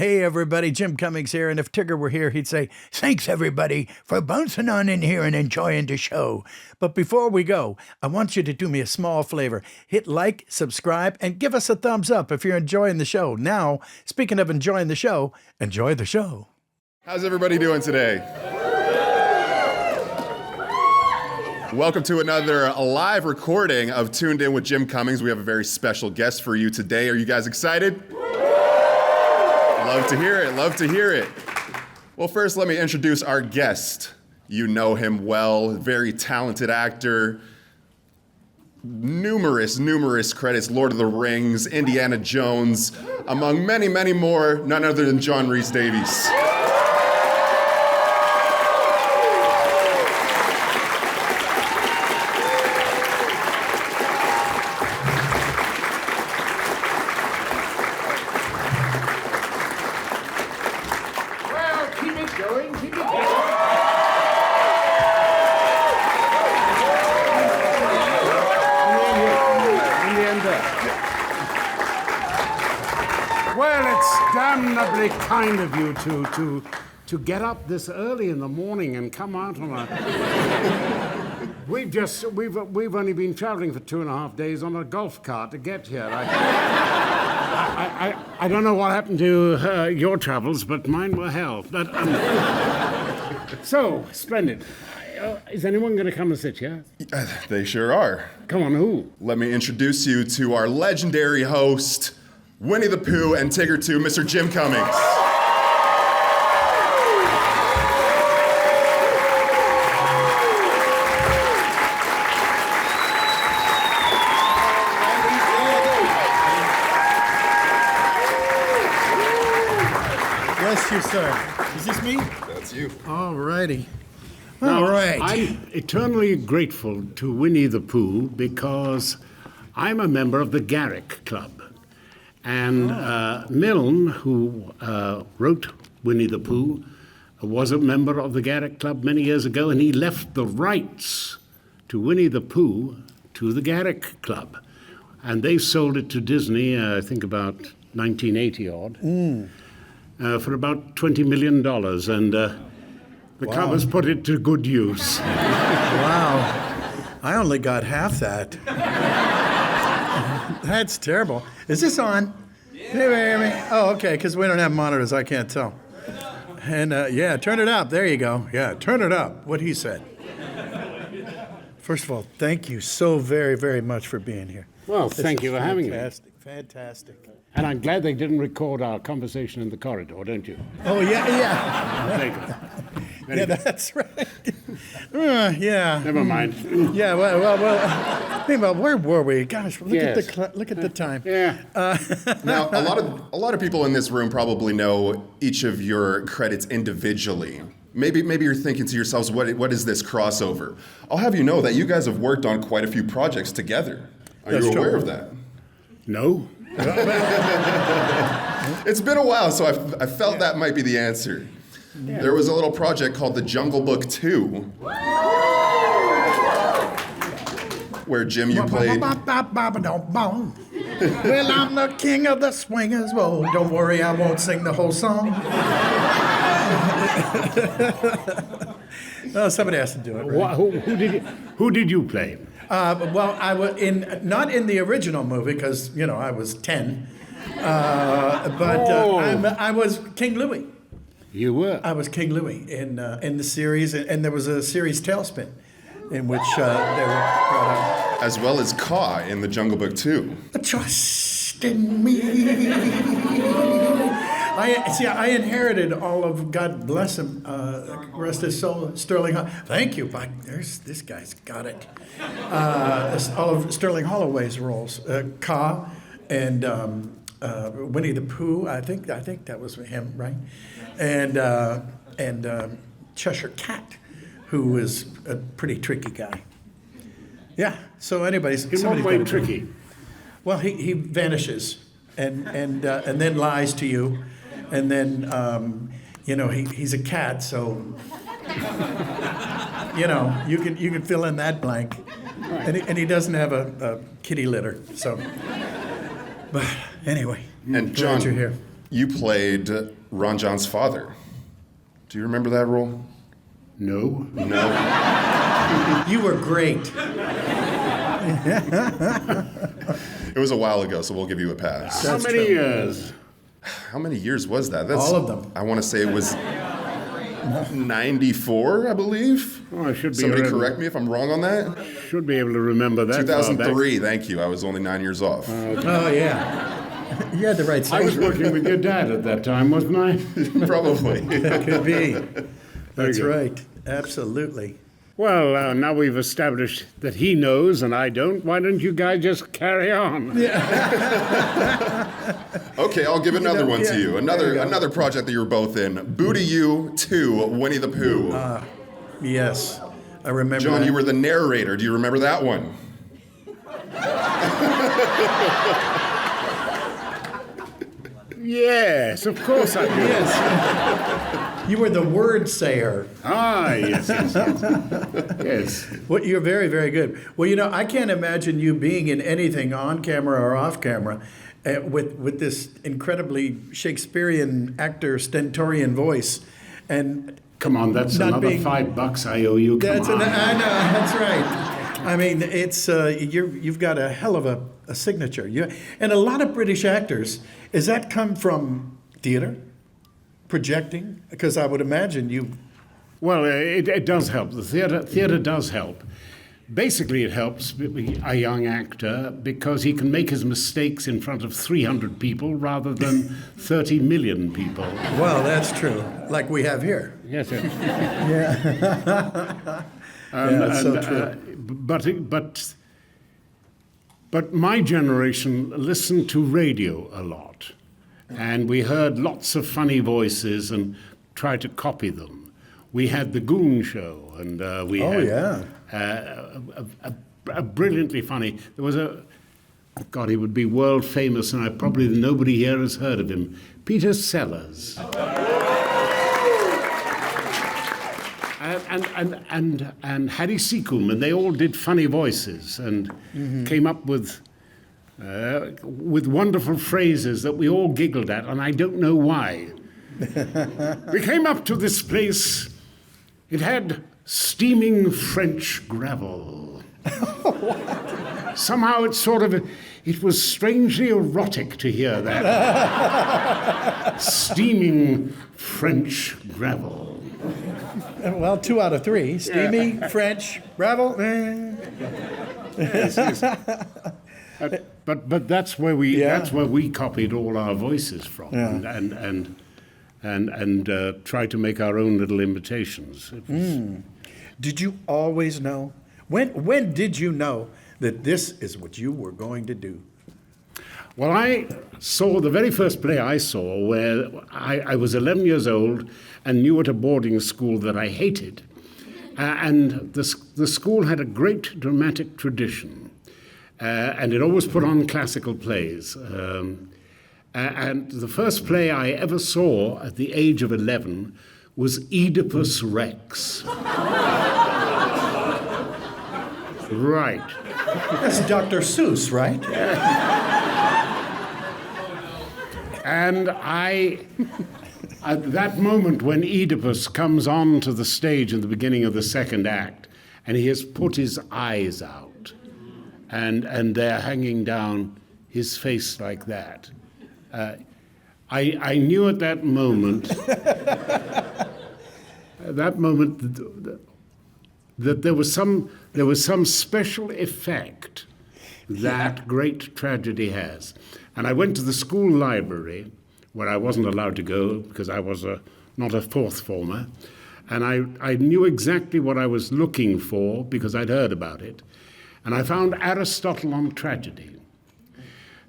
Hey, everybody, Jim Cummings here, and if Tigger were here, he'd say, thanks, everybody, for bouncing on in here and enjoying the show. But before we go, I want you to do me a small favor. Hit like, subscribe, and give us a thumbs up if you're enjoying the show. Now, speaking of enjoying the show, enjoy the show. How's everybody doing today? Welcome to another live recording of Toon'd In with Jim Cummings. We have a very special guest for you today. Are you guys excited? Love to hear it, love to hear it. Well, first, let me introduce our guest. You know him well, very talented actor, numerous credits, Lord of the Rings, Indiana Jones, among many, many more, none other than John Rhys-Davies. Well, it's damnably kind of you to get up this early in the morning and come out on a... We've only been traveling for 2.5 days on a golf cart to get here. I don't know what happened to your travels, but mine were hell. But so splendid. Is anyone going to come and sit here? They sure are. Come on, who? Let me introduce you to our legendary host, Winnie the Pooh and Tigger 2, Mr. Jim Cummings. Bless you, sir. Is this me? That's you. All righty. Now, All right. I'm eternally grateful to Winnie the Pooh because I'm a member of the Garrick Club. And Milne, who wrote Winnie the Pooh, was a member of the Garrick Club many years ago, and he left the rights to Winnie the Pooh to the Garrick Club. And they sold it to Disney, I think about 1980-odd, for about $20 million. And the club has put it to good use. Wow. I only got half that. That's terrible. Is this on? Yeah. Oh, okay, because we don't have monitors, I can't tell. And yeah, turn it up. There you go. Yeah, turn it up, what he said. First of all, thank you so very, very much for being here. Well, thank you for having me. Fantastic. And I'm glad they didn't record our conversation in the corridor, don't you? Oh, yeah. Very good. Yeah, that's right. Yeah. Never mind. Yeah, well, where were we? Gosh, look at the time. Yeah. Now, a lot of people in this room probably know each of your credits individually. Maybe you're thinking to yourselves, what is this crossover? I'll have you know that you guys have worked on quite a few projects together. Are you aware of that? No. It's been a while, so I felt that might be the answer. Yeah. There was a little project called The Jungle Book 2, where Jim, you played... Well, I'm the king of the swingers. Well, don't worry, I won't sing the whole song. No, somebody has to do it. Right? Who did you play? Well, I was not in the original movie because I was 10, but I was King Louis. You were. I was King Louis in the series, and there was a series Tailspin, in which they were brought up. As well as Caw in The Jungle Book 2. Trust in me. I inherited all of, God bless him, rest his soul, Sterling. Thank you, but this guy's got it. All of Sterling Holloway's roles, Caw and Winnie the Pooh. I think that was him, right? And Cheshire Cat, who is a pretty tricky guy. Yeah. So anybody's in what way tricky? Well, he vanishes and then lies to you, and then he's a cat, so you can fill in that blank, and he doesn't have a kitty litter. So, but anyway, and glad you're here. You played Ron John's father. Do you remember that role? No. No. You were great. It was a while ago, so we'll give you a pass. How many years? How many years was that? All of them. I want to say it was 94, I believe. Oh, I should be. Somebody correct me if I'm wrong on that. Should be able to remember that. 2003, thank you. I was only 9 years off. Oh, yeah. You had the right I was section. working with your dad at that time, wasn't I? Probably. Could be. That's good. right. Absolutely. Well, now we've established that he knows and I don't. Why don't you guys just carry on? Okay, I'll give another one to you. There you go. Another project that you were both in. Booty You 2, Winnie the Pooh. Yes. I remember John, that. you were the narrator. Do you remember that one? Yes, of course I do. Yes. You were the word sayer. Ah, yes. Yes. Well, you're very, very good. Well, you know, I can't imagine you being in anything on camera or off camera with this incredibly Shakespearean actor, stentorian voice. And Come on, that's Not another being- $5 I owe you. Come on. I know, that's right. I mean, it's you've got a hell of a signature. And a lot of British actors, does that come from theater, projecting? Because I would imagine you. Well, it does help. The theater does help. Basically, it helps a young actor because he can make his mistakes in front of 300 people rather than 30 million people. Well, that's true. Like we have here. Yes, yes. Yeah. That's so true. But my generation listened to radio a lot, and we heard lots of funny voices and tried to copy them. We had the Goon Show, and we had a brilliantly funny. There was God, he would be world famous, and probably nobody here has heard of him. Peter Sellers. And Harry Seacombe, and they all did funny voices and came up with wonderful phrases that we all giggled at, and I don't know why. We came up to this place. It had steaming French gravel. Somehow it was strangely erotic to hear that. Steaming French gravel. Well, 2 out of 3. Steamy, French, gravel. Yes, yes. But that's where we copied all our voices from and tried to make our own little imitations. It was, Did you always know? When did you know that this is what you were going to do? Well, I saw the very first play I saw where I was 11 years old and knew at a boarding school that I hated. And the school had a great dramatic tradition. And it always put on classical plays. And the first play I ever saw at the age of 11 was Oedipus Rex. Right. That's Dr. Seuss, right? And at that moment when Oedipus comes onto the stage in the beginning of the second act, and he has put his eyes out, and they're hanging down his face like that, I knew at that moment, that there was some special effect that great tragedy has. And I went to the school library, where I wasn't allowed to go because I was not a fourth former, and I knew exactly what I was looking for because I'd heard about it. And I found Aristotle on tragedy.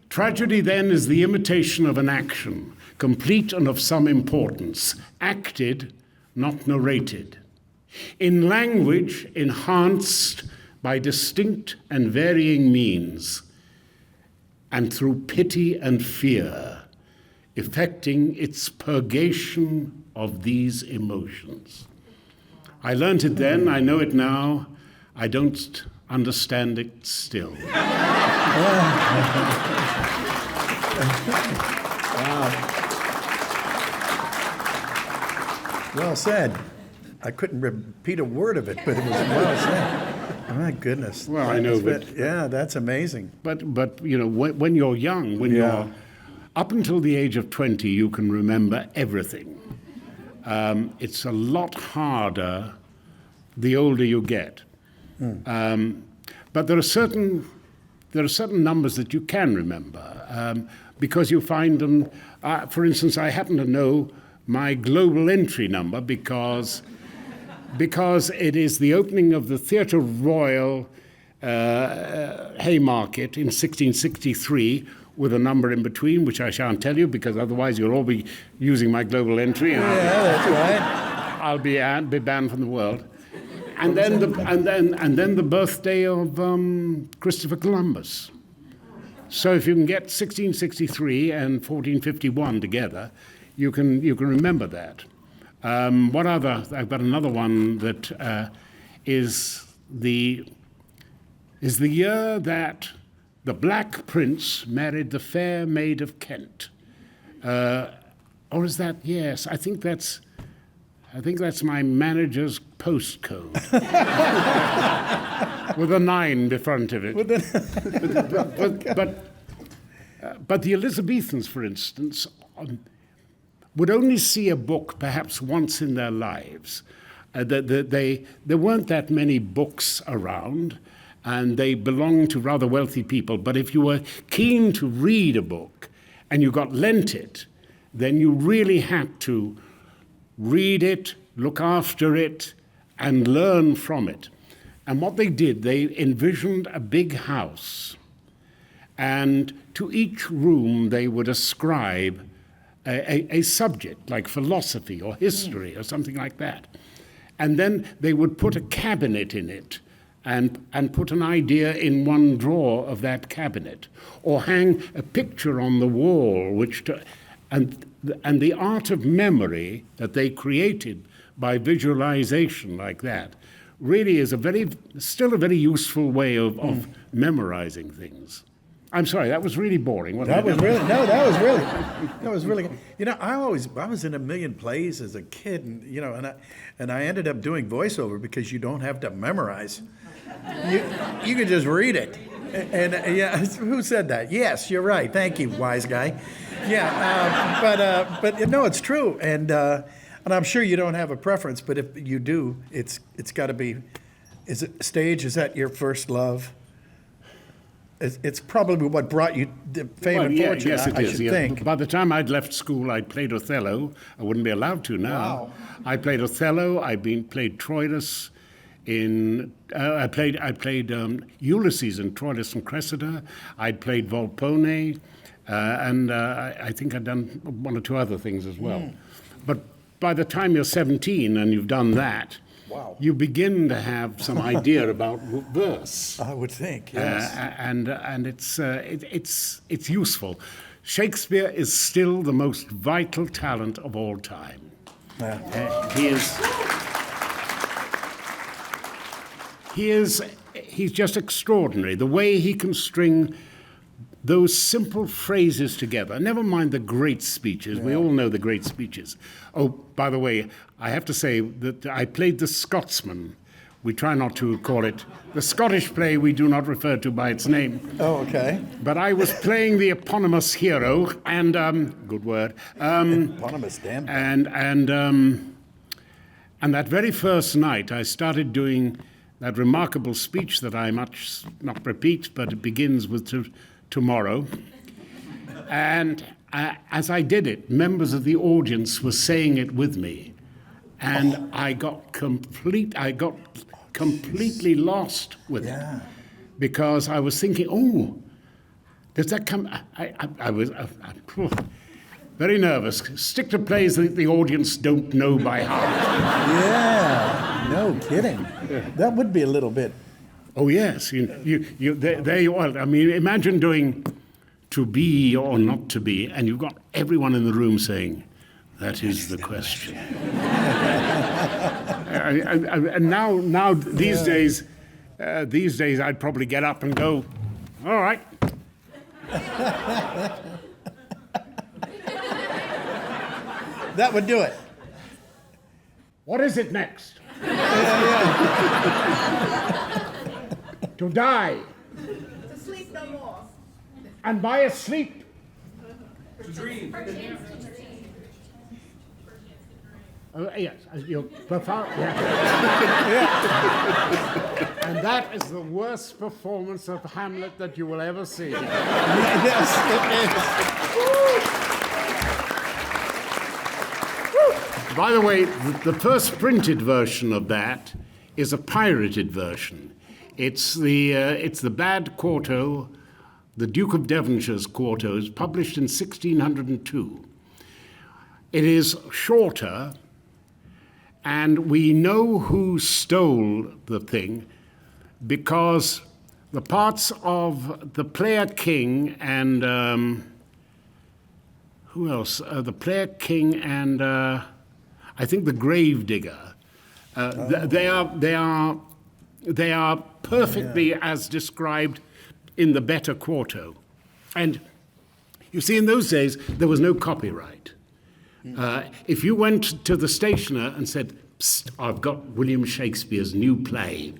Tragedy, then, is the imitation of an action, complete and of some importance, acted, not narrated, in language enhanced by distinct and varying means, and through pity and fear, effecting its purgation of these emotions. I learned it then, I know it now, I don't understand it still. Well said. I couldn't repeat a word of it, but it was well said. Oh, my goodness. Well, I know, but yeah, that's amazing. But when you're young, when you're up until the age of 20, you can remember everything. It's a lot harder the older you get. But there are certain numbers that you can remember because you find them. For instance, I happen to know my global entry number because it is the opening of the Theatre Royal Haymarket in 1663 with a number in between, which I shan't tell you because otherwise you'll all be using my global entry. And that's right. I'll be banned from the world. And then the birthday of Christopher Columbus. So if you can get 1663 and 1451 together, you can remember that. What other? I've got another one that is the year that the Black Prince married the Fair Maid of Kent. Or is that? Yes, I think that's my manager's postcode with a 9 befront of it. But the Elizabethans, for instance, would only see a book perhaps once in their lives. There weren't that many books around, and they belonged to rather wealthy people. But if you were keen to read a book and you got lent it, then you really had to read it, look after it, and learn from it. And what they did, they envisioned a big house, and to each room they would ascribe a subject, like philosophy or history or something like that. And then they would put a cabinet in it and put an idea in one drawer of that cabinet, or hang a picture on the wall, and the art of memory that they created by visualization like that really is still a very useful way of memorizing things. I'm sorry, that was really boring. That was really good. You know, I was in a million plays as a kid, and I ended up doing voiceover because you don't have to memorize. You can just read it. And who said that? Yes, you're right. Thank you, wise guy. Yeah, but no, it's true, and I'm sure you don't have a preference, but if you do, it's got to be. Is it stage? Is that your first love? It's probably what brought you the fame and fortune. Yes, it is. I should think. By the time I'd left school, I'd played Othello. I wouldn't be allowed to now. Wow. I played Othello. Played Troilus. I played Ulysses in Troilus and Cressida. I'd played Volpone, and I think I'd done one or two other things as well. But by the time you're 17 and you've done that, wow, you begin to have some idea about verse. I would think, yes. And it's useful. Shakespeare is still the most vital talent of all time. Yeah. He's just extraordinary. The way he can string those simple phrases together. Never mind the great speeches. Yeah. We all know the great speeches. Oh, by the way, I have to say that I played the Scotsman. We try not to call it the Scottish play. We do not refer to by its name. Oh, okay. But I was playing the eponymous hero, and good word. Eponymous, damn. And that very first night, I started doing that remarkable speech that I much not repeat, but it begins with tomorrow. And as I did it, members of the audience were saying it with me, and I got completely lost with it, because I was thinking, oh, does that come? I was very nervous. Stick to plays that the audience don't know by heart. Yeah, no kidding. That would be a little bit. Oh yes, there you are. I mean, imagine doing "to be or not to be," and you've got everyone in the room saying, "That is the question." And now these days, I'd probably get up and go, "All right." That would do it. What is it next? To die. To sleep no more. And by a sleep. To dream. Yes, you're profound. Yeah. And that is the worst performance of Hamlet that you will ever see. Yes, it is. By the way, the first printed version of that is a pirated version. It's the bad quarto, the Duke of Devonshire's quarto, is published in 1602. It is shorter, and we know who stole the thing because the parts of the player king and who else? The player king and I think the gravedigger. They are perfectly as described in the better quarto. And you see, in those days, there was no copyright. If you went to the stationer and said, "Psst, I've got William Shakespeare's new play.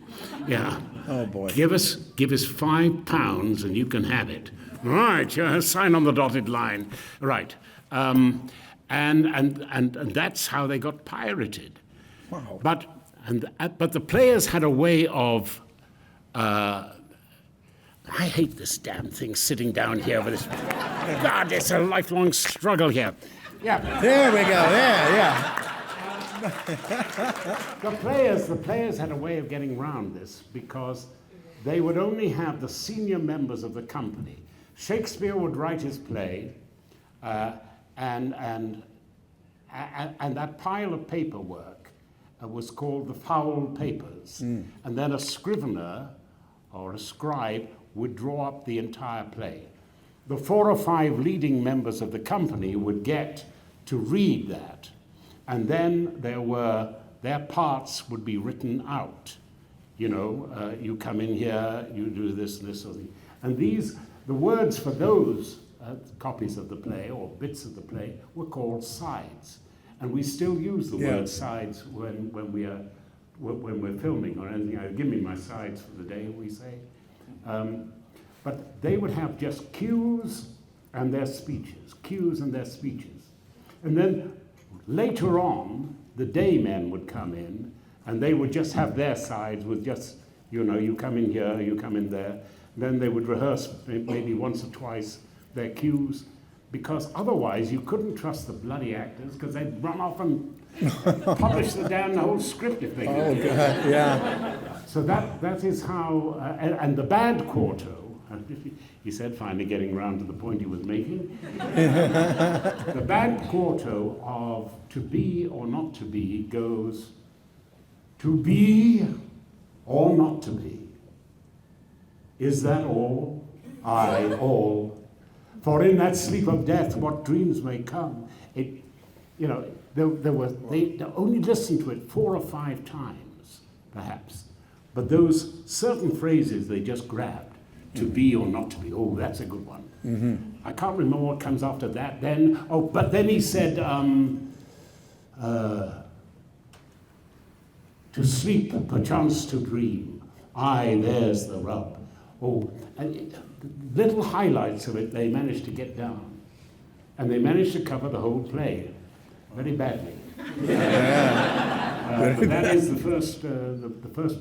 Yeah. Oh, boy. Give us £5 and you can have it." Right, sign on the dotted line. Right. And that's how they got pirated. Wow. But the players had a way of I hate this damn thing sitting down here with this. God, it's a lifelong struggle here. Yeah. There we go. There, yeah. The players had a way of getting around this because they would only have the senior members of the company. Shakespeare would write his play, and that pile of paperwork was called the foul papers. And then a scrivener or a scribe would draw up the entire play. The 4 or 5 leading members of the company would get to read that, and then their parts would be written out. You know, you come in here, you do this and this, and the words for those copies of the play or bits of the play were called sides, and we still use the word sides when we're filming or anything. Give me my sides for the day, we say. But they would have just cues and their speeches, and then later on, the day men would come in, and they would just have their sides with just, you come in here, you come in there. Then they would rehearse maybe once or twice their cues, because otherwise you couldn't trust the bloody actors, because they'd run off and publish the whole script if they could. Oh, God, yeah. So that is how, and the bad quarto, he said, finally getting around to the point he was making, the bad quarto of to be or not to be goes to be or not to be. Is that all? Aye, all. For in that sleep of death, what dreams may come. They only listened to it 4 or 5 times, perhaps. But those certain phrases they just grabbed. To be or not to be. Oh, that's a good one. Mm-hmm. I can't remember what comes after that then. Oh, but then he said, to sleep, perchance to dream. Aye, there's the rub. Oh, and little highlights of it they managed to get down. And they managed to cover the whole play very badly. But that is the first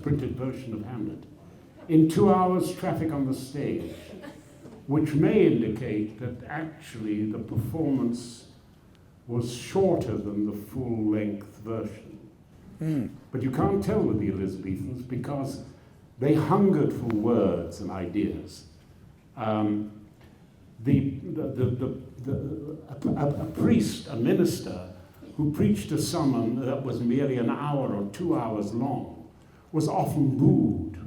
printed version of Hamlet. In 2 hours, traffic on the stage, which may indicate that actually the performance was shorter than the full-length version. But you can't tell with the Elizabethans because they hungered for words and ideas. A priest, a minister, who preached a sermon that was merely an hour or 2 hours long, was often booed.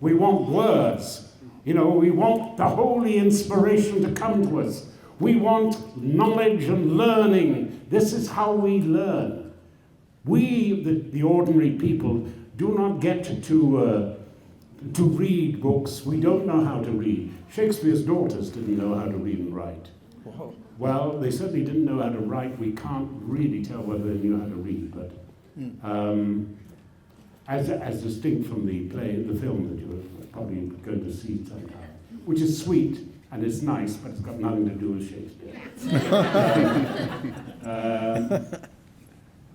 We want words. We want the holy inspiration to come to us. We want knowledge and learning. This is how we learn. We, the ordinary people, do not get to read books. We don't know how to read. Shakespeare's daughters didn't know how to read and write. Whoa. Well, they certainly didn't know how to write. We can't really tell whether they knew how to read, but as distinct from the film that you're probably going to see sometime, which is sweet and it's nice, but it's got nothing to do with Shakespeare.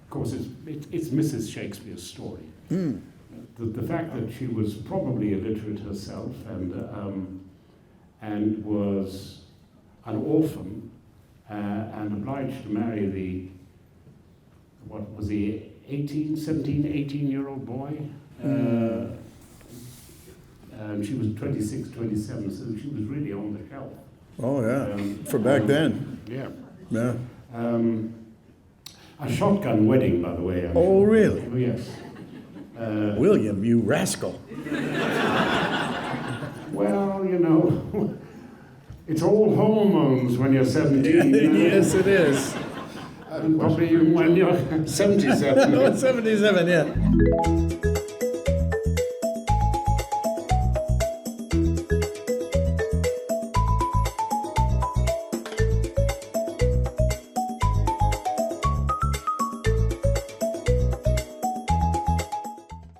Of course, it's Mrs. Shakespeare's story. The fact that she was probably illiterate herself and was an orphan and obliged to marry what was he, 18-year-old boy? And she was 26, 27, so she was really on the shelf. Oh, yeah. For back then. Yeah. Yeah. A shotgun wedding, by the way. Oh, really? Oh, yes. William, you rascal. Well, you know, it's all hormones when you're 17. Yes, it is. And probably when you're 77. No, 77, yeah.